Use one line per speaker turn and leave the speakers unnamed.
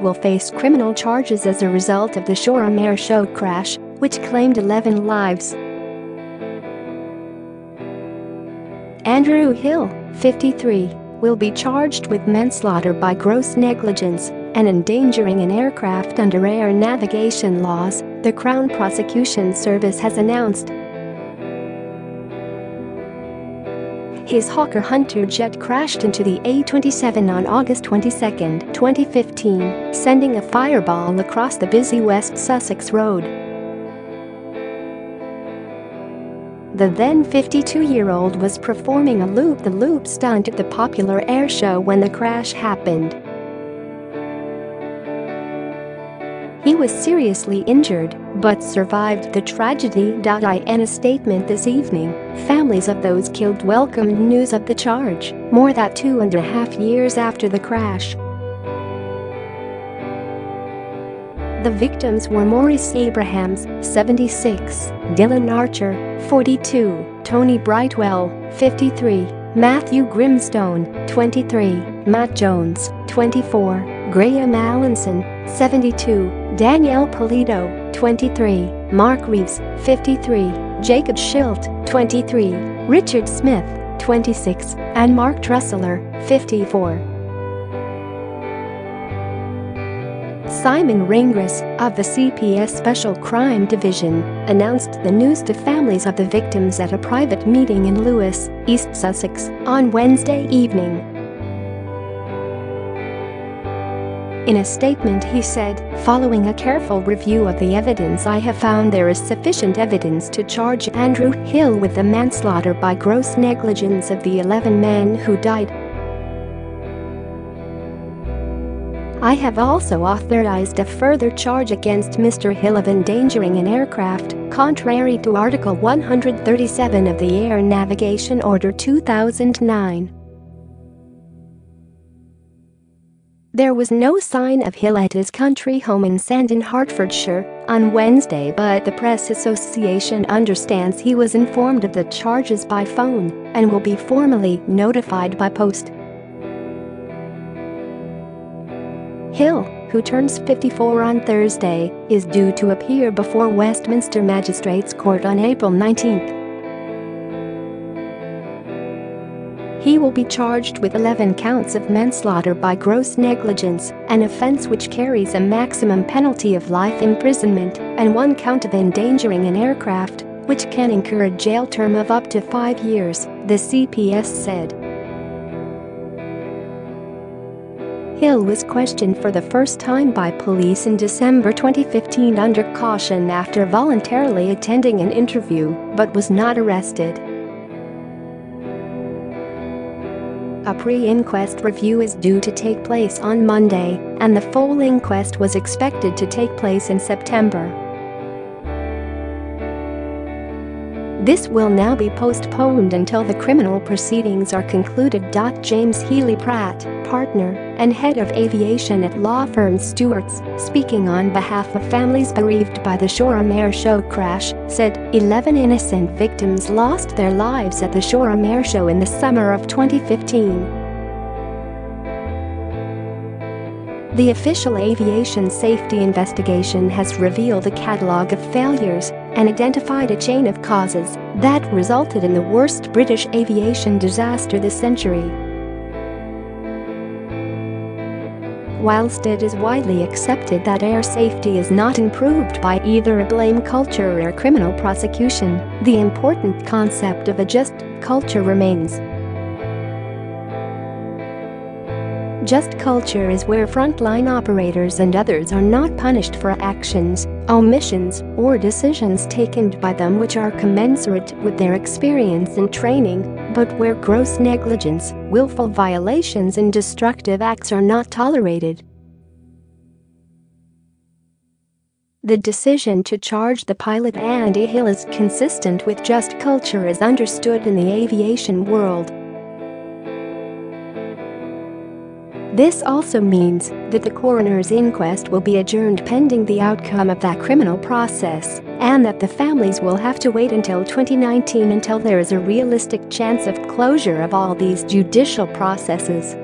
will face criminal charges as a result of the Shoreham Air Show crash, which claimed 11 lives. Andrew Hill, 53, will be charged with manslaughter by gross negligence and endangering an aircraft under air navigation laws, the Crown Prosecution Service has announced. His Hawker Hunter jet crashed into the A27 on August 22, 2015, sending a fireball across the busy West Sussex road. The then 52-year-old was performing a loop-the-loop stunt at the popular air show when the crash happened. He was seriously injured but survived the tragedy. In a statement this evening, families of those killed welcomed news of the charge, more than 2.5 years after the crash. The victims were Maurice Abrahams, 76, Dylan Archer, 42, Tony Brightwell, 53, Matthew Grimstone, 23, Matt Jones, 24, Graham Mallinson, 72, Daniele Polito, 23, Mark Reeves, 53, Jacob Schilt, 23, Richard Smith, 26, and Mark Trussler, 54. Simon Ringris, of the CPS Special Crime Division, announced the news to families of the victims at a private meeting in Lewes, East Sussex, on Wednesday evening. In a statement he said, "Following a careful review of the evidence, I have found there is sufficient evidence to charge Andrew Hill with the manslaughter by gross negligence of the 11 men who died. I have also authorized a further charge against Mr. Hill of endangering an aircraft, contrary to Article 137 of the Air Navigation Order 2009. There was no sign of Hill at his country home in Sandon, Hertfordshire, on Wednesday, but the Press Association understands he was informed of the charges by phone and will be formally notified by post." Hill, who turns 54 on Thursday, is due to appear before Westminster Magistrates Court on April 19. He will be charged with 11 counts of manslaughter by gross negligence, an offence which carries a maximum penalty of life imprisonment, and 1 count of endangering an aircraft, which can incur a jail term of up to 5 years, the CPS said. Hill was questioned for the first time by police in December 2015 under caution after voluntarily attending an interview, but was not arrested. A pre-inquest review is due to take place on Monday, and the full inquest was expected to take place in September. This will now be postponed until the criminal proceedings are concluded. James Healy-Pratt, partner and head of aviation at law firm Stewart's, speaking on behalf of families bereaved by the Shoreham Air Show crash, said 11 innocent victims lost their lives at the Shoreham Air Show in the summer of 2015. The official Aviation Safety Investigation has revealed a catalogue of failures and identified a chain of causes that resulted in the worst British aviation disaster this century. Whilst it is widely accepted that air safety is not improved by either a blame culture or criminal prosecution, the important concept of a just culture remains. Just culture is where frontline operators and others are not punished for actions, omissions, or decisions taken by them which are commensurate with their experience and training, but where gross negligence, willful violations and destructive acts are not tolerated. The decision to charge the pilot Andy Hill is consistent with just culture as understood in the aviation world. This also means that the coroner's inquest will be adjourned pending the outcome of that criminal process, and that the families will have to wait until 2019 until there is a realistic chance of closure of all these judicial processes.